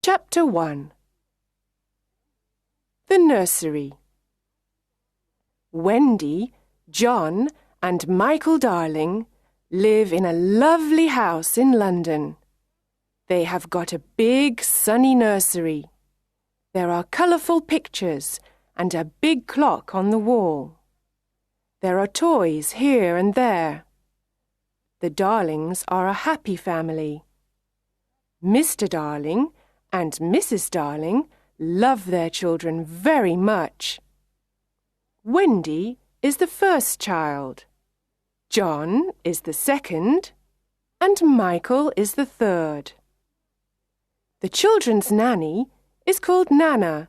Chapter 1. The Nursery. Wendy, John, and Michael Darling live in a lovely house in London. They have got a big sunny nursery. There are colourful pictures and a big clock on the wall. There are toys here and there. The Darlings are a happy family. Mr. Darling and Mrs. Darling love their children very much. Wendy is the first child. John is the second, and Michael is the third. The children's nanny is called Nana,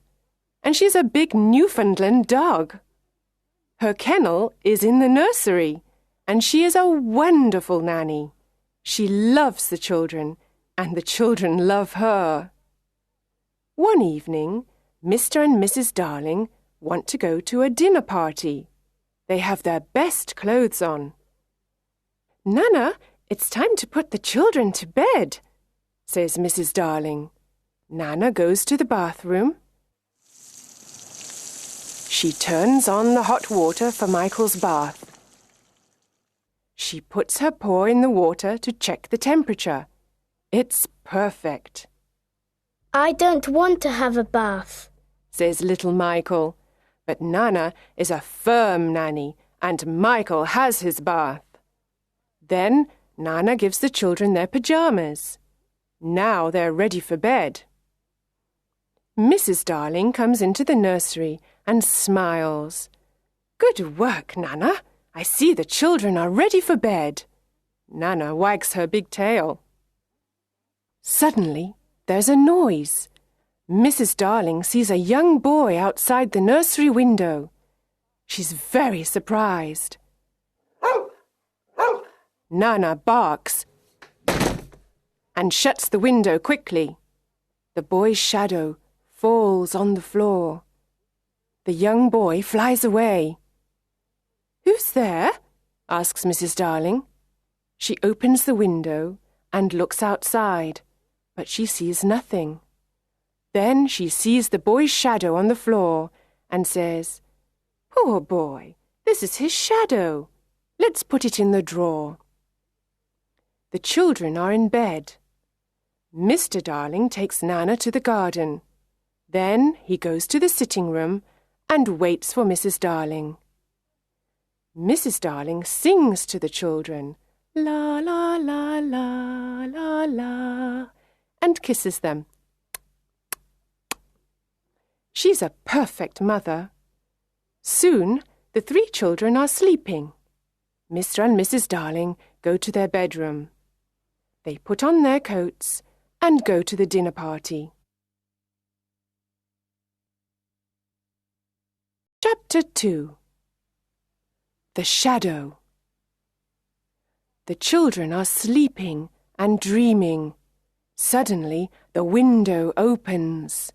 and she's a big Newfoundland dog. Her kennel is in the nursery, and she is a wonderful nanny. She loves the children, and the children love her. One evening, Mr. and Mrs. Darling want to go to a dinner party. They have their best clothes on. "Nana, it's time to put the children to bed," says Mrs. Darling. Nana goes to the bathroom. She turns on the hot water for Michael's bath. She puts her paw in the water to check the temperature. It's perfect. "I don't want to have a bath," says little Michael. But Nana is a firm nanny, and Michael has his bath. Then Nana gives the children their pyjamas. Now they're ready for bed. Mrs. Darling comes into the nursery and smiles. "Good work, Nana. I see the children are ready for bed." Nana wags her big tail. Suddenly, there's a noise. Mrs. Darling sees a young boy outside the nursery window. She's very surprised. Nana barks and shuts the window quickly. The boy's shadow falls on the floor. The young boy flies away. "Who's there?" asks Mrs. Darling. She opens the window and looks outside, but she sees nothing. Then she sees the boy's shadow on the floor and says, "Poor boy, this is his shadow. Let's put it in the drawer." The children are in bed. Mr. Darling takes Nana to the garden. Then he goes to the sitting room and waits for Mrs. Darling. Mrs. Darling sings to the children, "La, la, la, la, la, la," and kisses them. She's a perfect mother. Soon, the three children are sleeping. Mr. and Mrs. Darling go to their bedroom. They put on their coats and go to the dinner party. Chapter 2. The Shadow. The children are sleeping and dreaming. Suddenly, the window opens.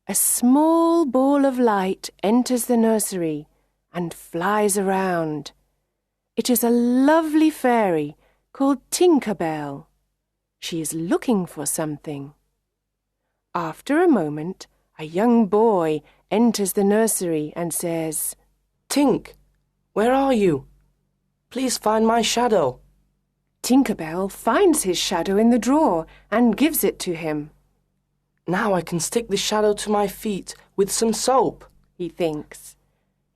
A small ball of light enters the nursery and flies around. It is a lovely fairy called Tinker Bell. She is looking for something. After a moment, a young boy enters the nursery and says, "Tink, where are you? Please find my shadow." Tinker Bell finds his shadow in the drawer and gives it to him. "Now I can stick the shadow to my feet with some soap," he thinks.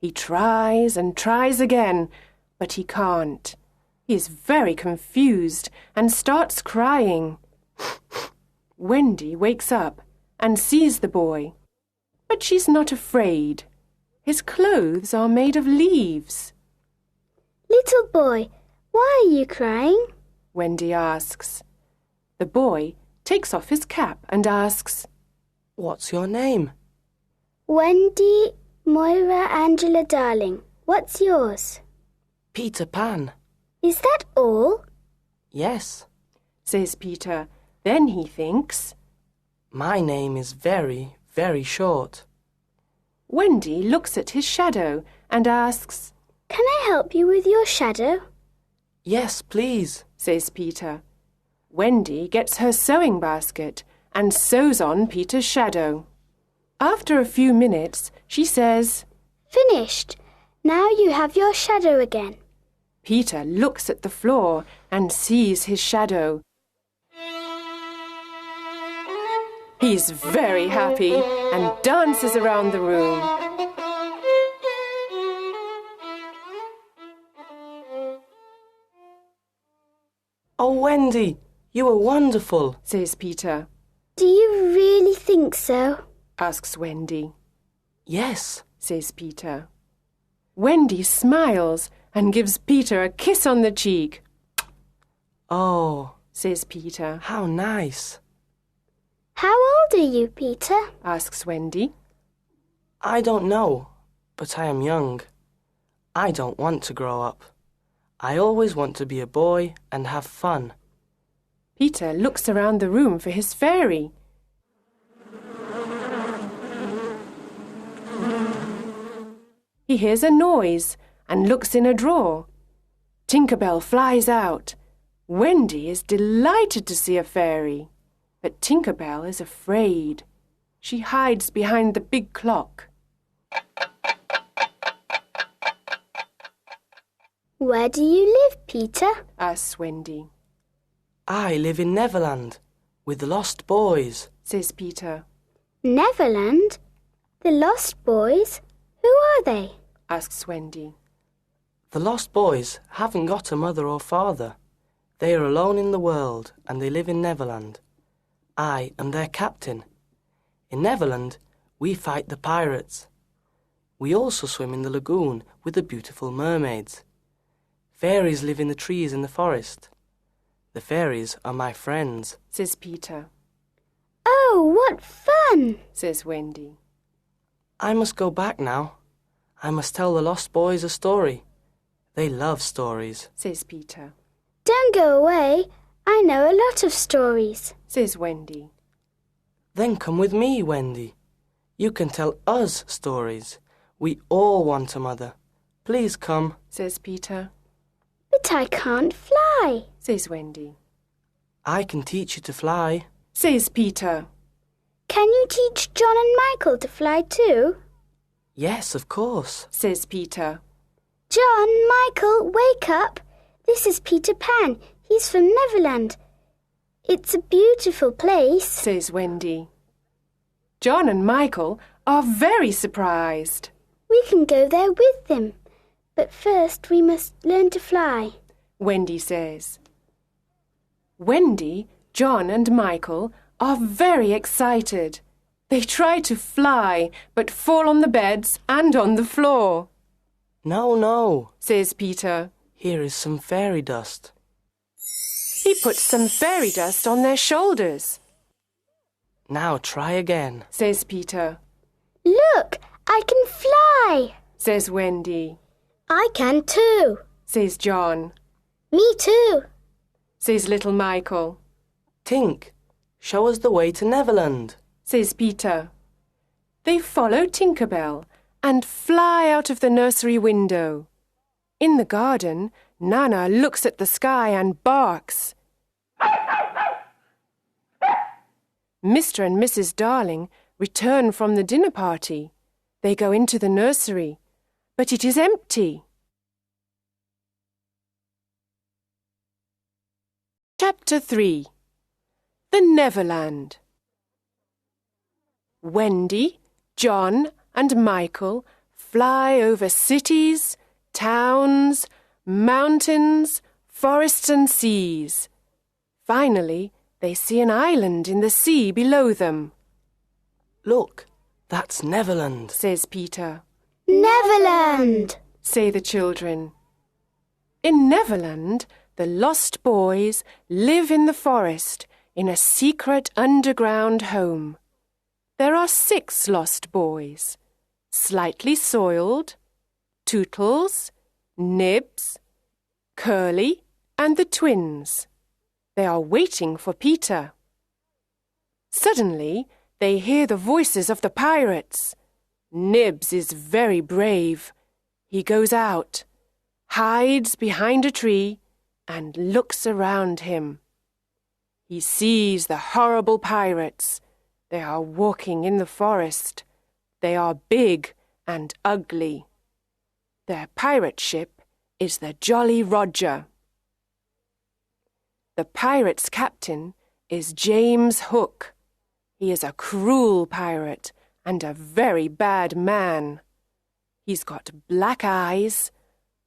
He tries and tries again, but he can't. He is very confused and starts crying. Wendy wakes up and sees the boy, but she's not afraid. His clothes are made of leaves. "Little boy, why are you crying?" Wendy asks. The boy takes off his cap and asks, "What's your name?" "Wendy Moira Angela Darling. What's yours?" "Peter Pan." "Is that all?" "Yes," says Peter. Then he thinks, "My name is very, very short." Wendy looks at his shadow and asks, "Can I help you with your shadow?" "Yes, please," says Peter. Wendy gets her sewing basket and sews on Peter's shadow. After a few minutes, she says, Finished. Now you have your shadow again. Peter looks at the floor and sees his shadow. He's very happy and dances around the room. Oh, Wendy, you were wonderful, says Peter. Do you really think so? Asks Wendy. Yes, says Peter. Wendy smiles and gives Peter a kiss on the cheek. Oh, says Peter. How nice. How old are you, Peter? Asks Wendy. I don't know, but I am young. I don't want to grow up. I always want to be a boy and have fun. Peter looks around the room for his fairy. He hears a noise and looks in a drawer. Tinker Bell flies out. Wendy is delighted to see a fairy, but Tinker Bell is afraid. She hides behind the big clock. Where do you live, Peter? Asks Wendy. I live in Neverland with the lost boys, says Peter. Neverland? The Lost Boys? Who are they? Asks Wendy. The lost boys haven't got a mother or father. They are alone in the world and they live in Neverland. I am their captain. In Neverland, we fight the pirates. We also swim in the lagoon with the beautiful mermaids. Fairies live in the trees in the forest. The fairies are my friends, says Peter. Oh, what fun! Says Wendy. I must go back now. I must tell the lost boys a story. They love stories, says Peter. Don't go away. I know a lot of stories, says Wendy. Then come with me, Wendy. You can tell us stories. We all want a mother. Please come, says Peter. But I can't fly, says Wendy. I can teach you to fly, says Peter. Can you teach John and Michael to fly too? Yes, of course, says Peter. John, Michael, wake up. This is Peter Pan. He's from Neverland. It's a beautiful place, says Wendy. John and Michael are very surprised. We can go there with them. But first we must learn to fly, Wendy says. Wendy, John and Michael are very excited. They try to fly, but fall on the beds and on the floor. No, says Peter. Here is some fairy dust. He puts some fairy dust on their shoulders. Now try again, says Peter. Look, I can fly, says Wendy. I can too, says John. Me too, says little Michael. Tink, show us the way to Neverland, says Peter. They follow Tinker Bell and fly out of the nursery window. In the garden, Nana looks at the sky and barks. Mr. and Mrs. Darling return from the dinner party. They go into the nursery, but it is empty. Chapter 3. The Neverland. Wendy, John and Michael fly over cities, towns, mountains, forests and seas. Finally, they see an island in the sea below them. Look, that's Neverland, says Peter. Neverland, say the children. In Neverland, the lost boys live in the forest in a secret underground home. There are 6 lost boys: Slightly Soiled, Tootles, Nibs, Curly, and the twins. They are waiting for Peter. Suddenly, they hear the voices of the pirates. Nibs is very brave. He goes out, hides behind a tree, and looks around him. He sees the horrible pirates. They are walking in the forest. They are big and ugly. Their pirate ship is the Jolly Roger. The pirates' captain is James Hook. He is a cruel pirate and a very bad man. He's got black eyes,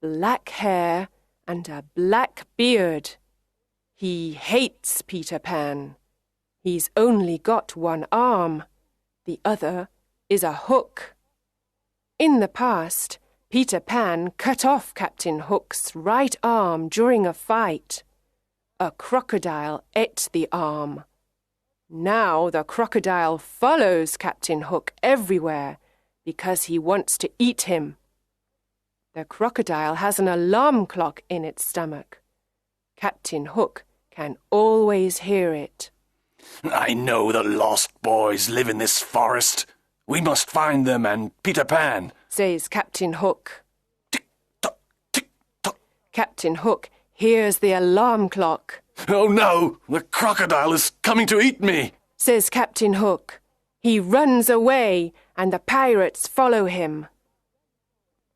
black hair, and a black beard. He hates Peter Pan. He's only got one arm. The other is a hook. In the past, Peter Pan cut off Captain Hook's right arm during a fight. A crocodile ate the arm. Now the crocodile follows Captain Hook everywhere because he wants to eat him. The crocodile has an alarm clock in its stomach. Captain Hook can always hear it. I know the lost boys live in this forest. We must find them and Peter Pan, says Captain Hook. Tick-tock, tick-tock. Captain Hook hears the alarm clock. Oh no, the crocodile is coming to eat me, says Captain Hook. He runs away and the pirates follow him.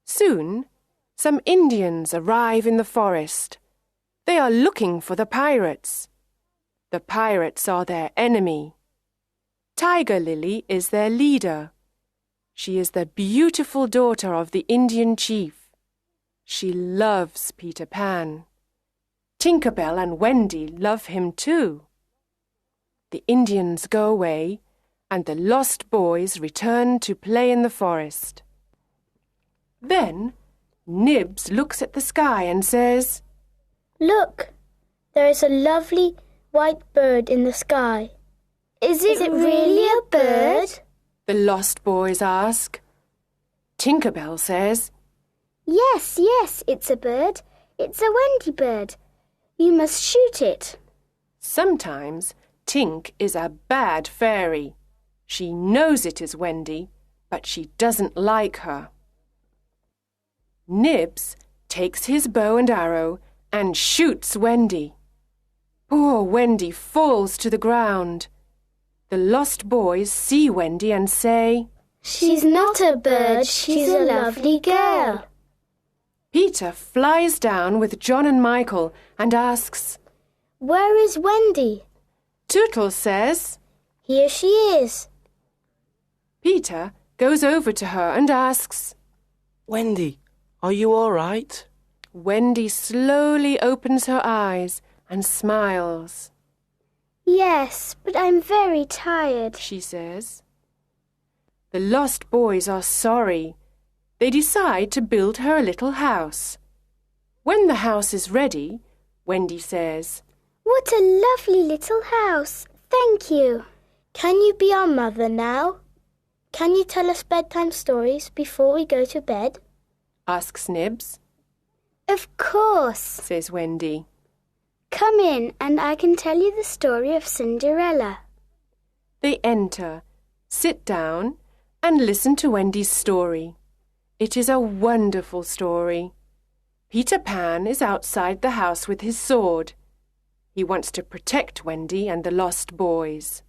Soon, some Indians arrive in the forest. They are looking for the pirates. The pirates are their enemy. Tiger Lily is their leader. She is the beautiful daughter of the Indian chief. She loves Peter Pan. Tinker Bell and Wendy love him too. The Indians go away and the lost boys return to play in the forest. Then Nibs looks at the sky and says, Look, there is a lovely white bird in the sky. Is it really a bird? The lost boys ask. Tinker Bell says, Yes, it's a bird. It's a Wendy bird. You must shoot it. Sometimes Tink is a bad fairy. She knows it is Wendy, but she doesn't like her. Nibs takes his bow and arrow and shoots Wendy. Poor Wendy falls to the ground. The lost boys see Wendy and say, She's not a bird, she's a lovely girl. Peter flies down with John and Michael and asks, Where is Wendy? Tootles says, Here she is. Peter goes over to her and asks, Wendy, are you all right? Wendy slowly opens her eyes and smiles. Yes, but I'm very tired, she says. The lost boys are sorry. They decide to build her a little house. When the house is ready, Wendy says, What a lovely little house. Thank you. Can you be our mother now? Can you tell us bedtime stories before we go to bed? asks Nibs. Of course, says Wendy. Come in and I can tell you the story of Cinderella. They enter, sit down, and listen to Wendy's story. It is a wonderful story. Peter Pan is outside the house with his sword. He wants to protect Wendy and the lost boys.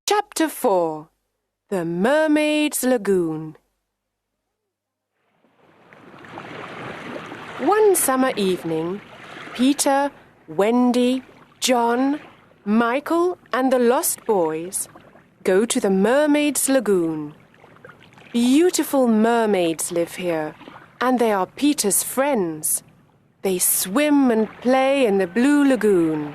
Chapter 4. The Mermaid Lagoon. One summer evening, Peter, Wendy, John, Michael and the lost boys go to the Mermaid Lagoon. Beautiful mermaids live here, and they are Peter's friends. They swim and play in the blue lagoon.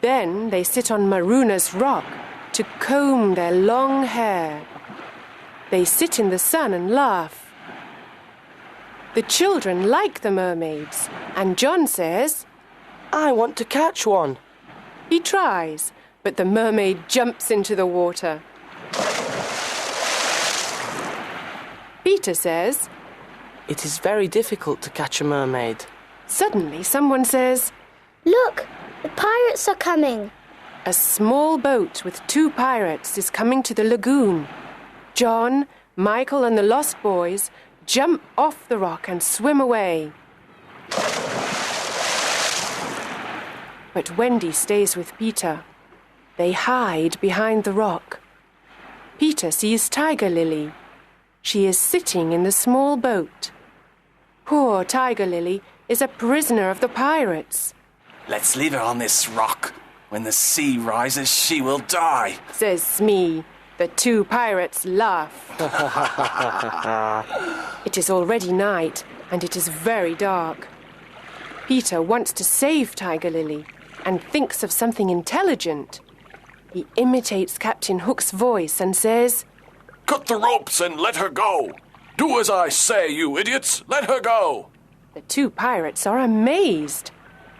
Then they sit on Maruna's rock to comb their long hair. They sit in the sun and laugh. The children like the mermaids, and John says, I want to catch one. He tries, but the mermaid jumps into the water. Peter says, It is very difficult to catch a mermaid. Suddenly someone says, Look, the pirates are coming. A small boat with 2 pirates is coming to the lagoon. John, Michael and the lost boys jump off the rock and swim away. But Wendy stays with Peter. They hide behind the rock. Peter sees Tiger Lily. She is sitting in the small boat. Poor Tiger Lily is a prisoner of the pirates. Let's leave her on this rock. When the sea rises, she will die, says Smee. The two pirates laugh. It is already night, and it is very dark. Peter wants to save Tiger Lily and thinks of something intelligent. He imitates Captain Hook's voice and says, "Cut the ropes and let her go. Do as I say, you idiots. Let her go." The two pirates are amazed.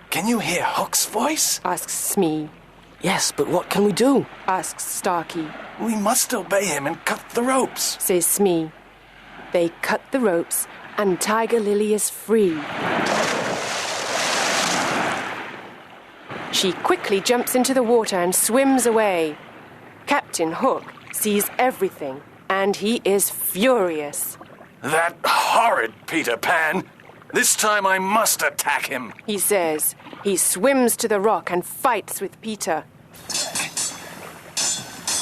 "Can you hear Hook's voice?" asks Smee. Yes, but what can we do? Asks Starkey. "We must obey him and cut the ropes," says Smee. They cut the ropes and Tiger Lily is free. She quickly jumps into the water and swims away. Captain Hook sees everything and he is furious. "That horrid Peter Pan! This time I must attack him," he says. He swims to the rock and fights with Peter.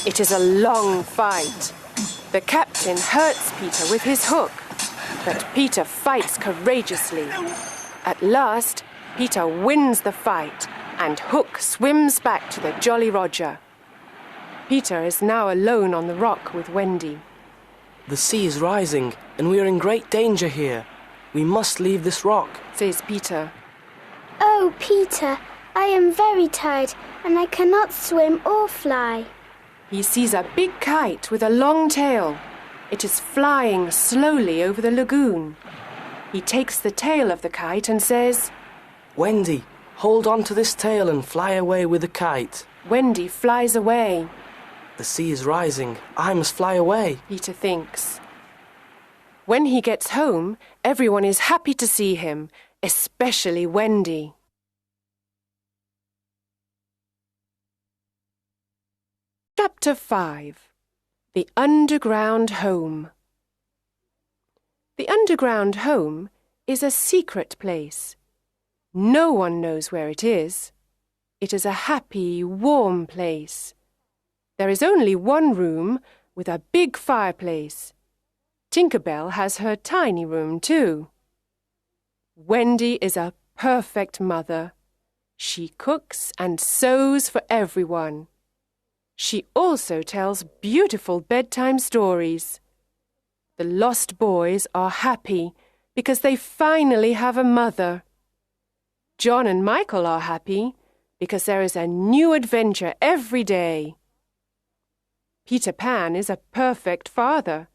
It is a long fight. The captain hurts Peter with his hook, but Peter fights courageously. At last, Peter wins the fight, and Hook swims back to the Jolly Roger. Peter is now alone on the rock with Wendy. The sea is rising, and we are in great danger here. We must leave this rock, says Peter. Oh, Peter, I am very tired and I cannot swim or fly. He sees a big kite with a long tail. It is flying slowly over the lagoon. He takes the tail of the kite and says, "Wendy, hold on to this tail and fly away with the kite." Wendy flies away. The sea is rising. I must fly away, Peter thinks. When he gets home, everyone is happy to see him, especially Wendy. Chapter 5. The Underground Home. The underground home is a secret place. No one knows where it is. It is a happy, warm place. There is only one room with a big fireplace. Tinker Bell has her tiny room too. Wendy is a perfect mother. She cooks and sews for everyone. She also tells beautiful bedtime stories. The lost boys are happy because they finally have a mother. John and Michael are happy because there is a new adventure every day. Peter Pan is a perfect father.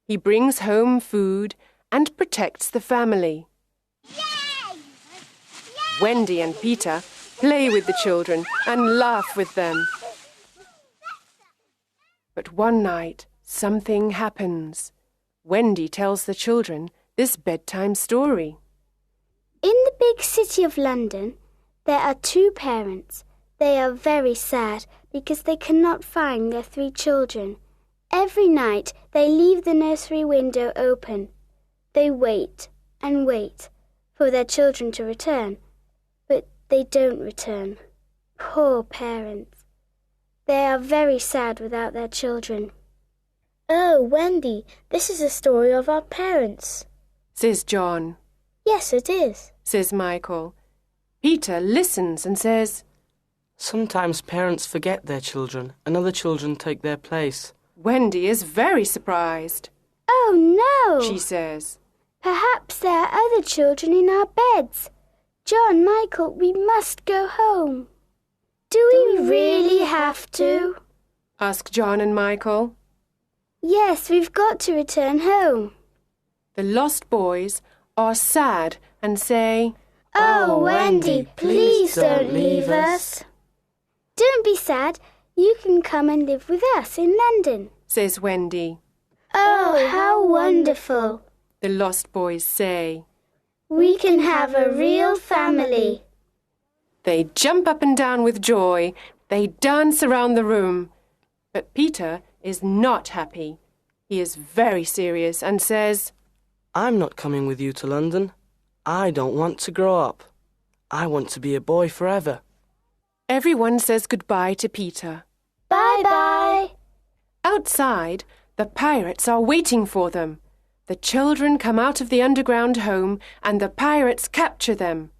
He brings home food and protects the family. Yay! Wendy and Peter play with the children and laugh with them. But one night, something happens. Wendy tells the children this bedtime story. In the big city of London, there are two parents. They are very sad because they cannot find their 3 children. Every night they leave the nursery window open. They wait and wait for their children to return, but they don't return. Poor parents. They are very sad without their children. Oh, Wendy, this is a story of our parents, says John. Yes, it is, says Michael. Peter listens and says, Sometimes parents forget their children and other children take their place. Wendy is very surprised. Oh, no, she says. Perhaps there are other children in our beds. John, Michael, we must go home. Do we really have to? Ask John and Michael. Yes, we've got to return home. The lost boys are sad and say, Oh, Wendy, please don't leave us. Don't be sad. You can come and live with us in London, says Wendy. Oh, how wonderful, the lost boys say. We can have a real family. They jump up and down with joy. They dance around the room. But Peter is not happy. He is very serious and says, I'm not coming with you to London. I don't want to grow up. I want to be a boy forever. Everyone says goodbye to Peter. Bye-bye. Outside, the pirates are waiting for them. The children come out of the underground home and the pirates capture them.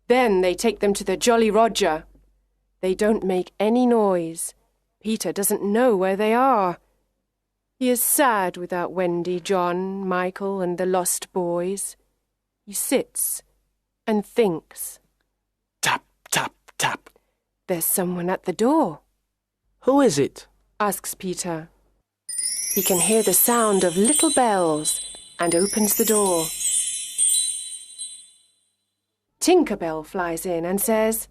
Then they take them to the Jolly Roger. They don't make any noise. Peter doesn't know where they are. He is sad without Wendy, John, Michael, and the lost boys. He sits and thinks. Tap, tap, tap. There's someone at the door. Who is it? Asks Peter. He can hear the sound of little bells and opens the door. Tinker Bell flies in and says,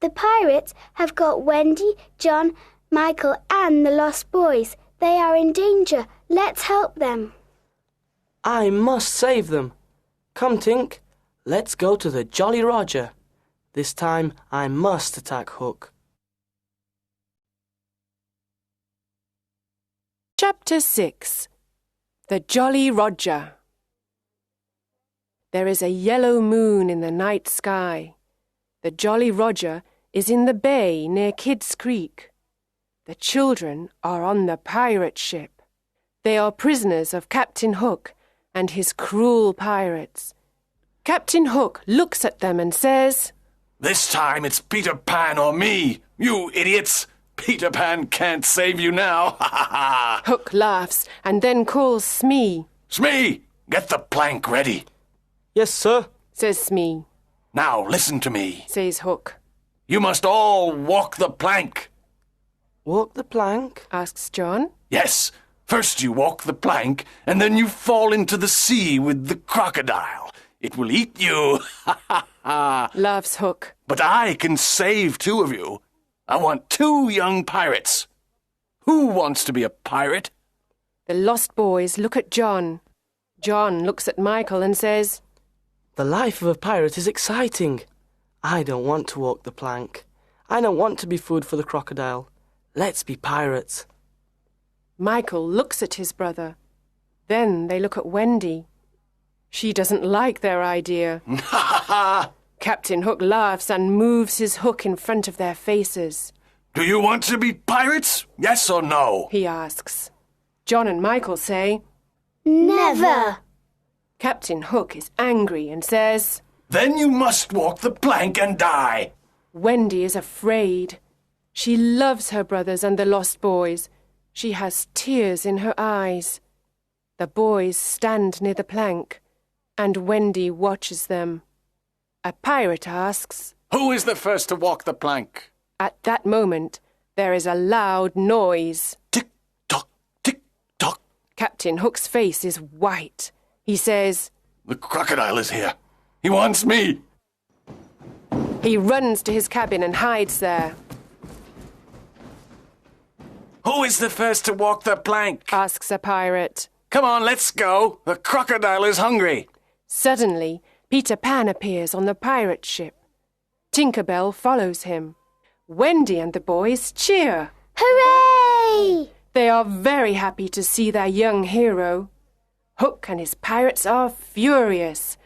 The pirates have got Wendy, John, Michael, and the lost boys. They are in danger. Let's help them. I must save them. Come, Tink. Let's go to the Jolly Roger. This time I must attack Hook. Chapter 6. The Jolly Roger. There is a yellow moon in the night sky. The Jolly Roger is in the bay near Kidd's Creek. The children are on the pirate ship. They are prisoners of Captain Hook and his cruel pirates. Captain Hook looks at them and says, This time it's Peter Pan or me, you idiots! Peter Pan can't save you now, ha ha ha! Hook laughs and then calls Smee. Smee, get the plank ready. Yes, sir. Says Smee. Now listen to me. Says Hook. You must all walk the plank. Walk the plank? Asks John. Yes, first you walk the plank, and then you fall into the sea with the crocodile. It will eat you, ha ha ha! Laughs Hook. But I can save 2 of you. I want 2 young pirates. Who wants to be a pirate? The lost boys look at John. John looks at Michael and says, The life of a pirate is exciting. I don't want to walk the plank. I don't want to be food for the crocodile. Let's be pirates. Michael looks at his brother. Then they look at Wendy. She doesn't like their idea. Ha ha ha! Captain Hook laughs and moves his hook in front of their faces. Do you want to be pirates? Yes or no? He asks. John and Michael say, Never. Captain Hook is angry and says, Then you must walk the plank and die. Wendy is afraid. She loves her brothers and the lost boys. She has tears in her eyes. The boys stand near the plank, and Wendy watches them. A pirate asks, Who is the first to walk the plank? At that moment, there is a loud noise. Tick-tock, tick-tock. Captain Hook's face is white. He says, The crocodile is here. He wants me. He runs to his cabin and hides there. Who is the first to walk the plank? Asks a pirate. Come on, let's go. The crocodile is hungry. Suddenly, Peter Pan appears on the pirate ship. Tinker Bell follows him. Wendy and the boys cheer. Hooray! They are very happy to see their young hero. Hook and his pirates are furious.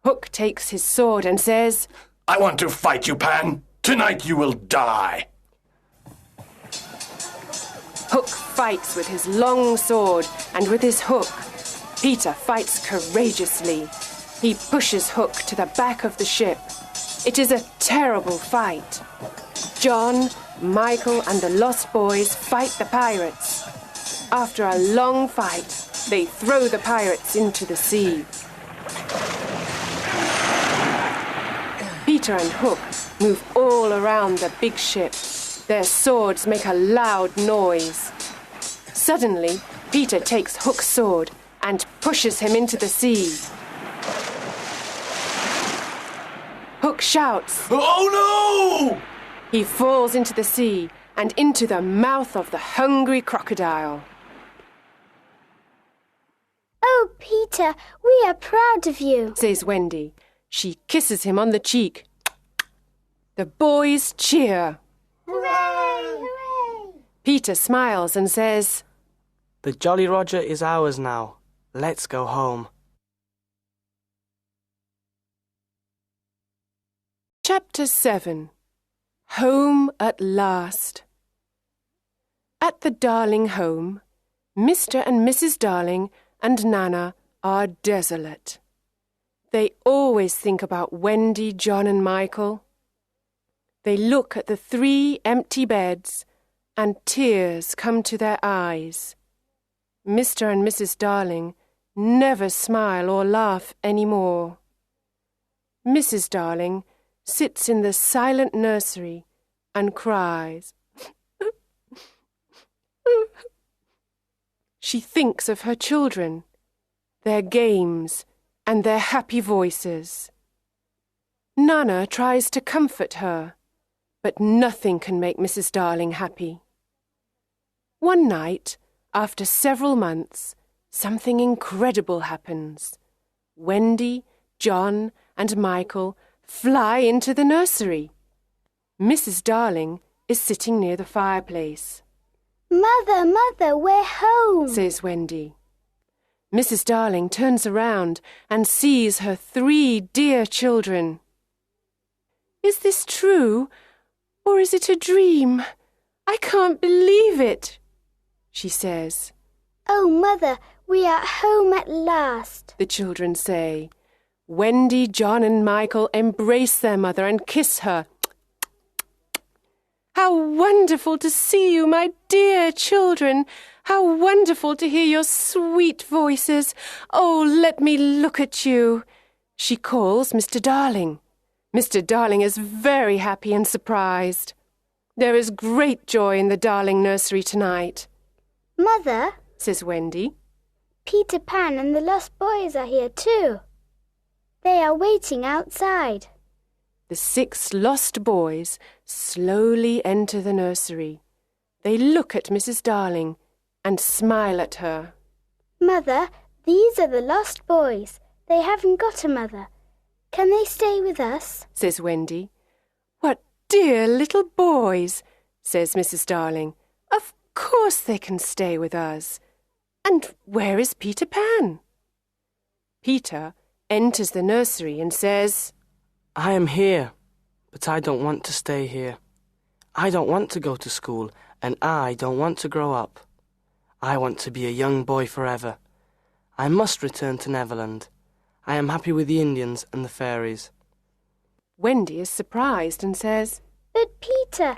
Hook takes his sword and says, I want to fight you, Pan. Tonight you will die. Hook fights with his long sword and with his hook. Peter fights courageously. He pushes Hook to the back of the ship. It is a terrible fight. John, Michael, and the lost boys fight the pirates. After a long fight, they throw the pirates into the sea. Peter and Hook move all around the big ship. Their swords make a loud noise. Suddenly, Peter takes Hook's sword and pushes him into the sea. Hook shouts. Oh no! He falls into the sea and into the mouth of the hungry crocodile. Oh, Peter, we are proud of you, Says Wendy. She kisses him on the cheek. The boys cheer. Hooray! Hooray! Peter smiles and says, The Jolly Roger is ours now. Let's go home. Chapter 7. Home at Last. At the Darling home, Mr. and Mrs. Darling and Nana are desolate. They always think about Wendy, John and Michael. They look at the 3 empty beds and tears come to their eyes. Mr. and Mrs. Darling never smile or laugh any more. Mrs. Darling sits in the silent nursery and cries. She thinks of her children, their games, and their happy voices. Nana tries to comfort her, but nothing can make Mrs. Darling happy. One night, after several months, something incredible happens. Wendy, John, and Michael fly into the nursery. Mrs. Darling is sitting near the fireplace. Mother, Mother, we're home, says Wendy. Mrs. Darling turns around and sees her 3 dear children. Is this true, or is it a dream? I can't believe it, she says. Oh, Mother, we are home at last, the children say. Wendy, John and Michael embrace their mother and kiss her. How wonderful to see you, my dear children! How wonderful to hear your sweet voices! Oh, let me look at you! She calls Mr. Darling. Mr. Darling is very happy and surprised. There is great joy in the Darling nursery tonight. Mother, says Wendy, Peter Pan and the Lost Boys are here too. They are waiting outside. The 6 lost boys slowly enter the nursery. They look at Mrs. Darling and smile at her. Mother, these are the lost boys. They haven't got a mother. Can they stay with us? Says Wendy. What dear little boys, says Mrs. Darling. Of course they can stay with us. And where is Peter Pan? Peter enters the nursery and says, I am here, but I don't want to stay here. I don't want to go to school, and I don't want to grow up. I want to be a young boy forever. I must return to Neverland. I am happy with the Indians and the fairies. Wendy is surprised and says, But Peter,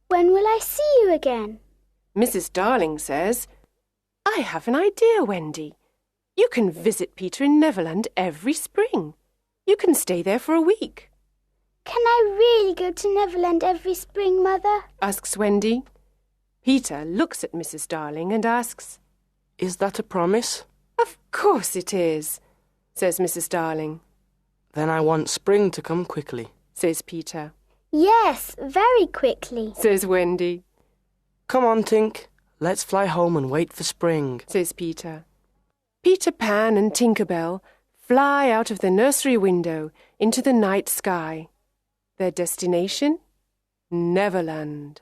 when will I see you again? Mrs. Darling says, I have an idea, Wendy. You can visit Peter in Neverland every spring. You can stay there for a week. Can I really go to Neverland every spring, Mother? Asks Wendy. Peter looks at Mrs. Darling and asks, Is that a promise? Of course it is, says Mrs. Darling. Then I want spring to come quickly, says Peter. Yes, very quickly, says Wendy. Come on, Tink. Let's fly home and wait for spring, says Peter. Peter Pan and Tinker Bell fly out of the nursery window into the night sky. Their destination? Neverland.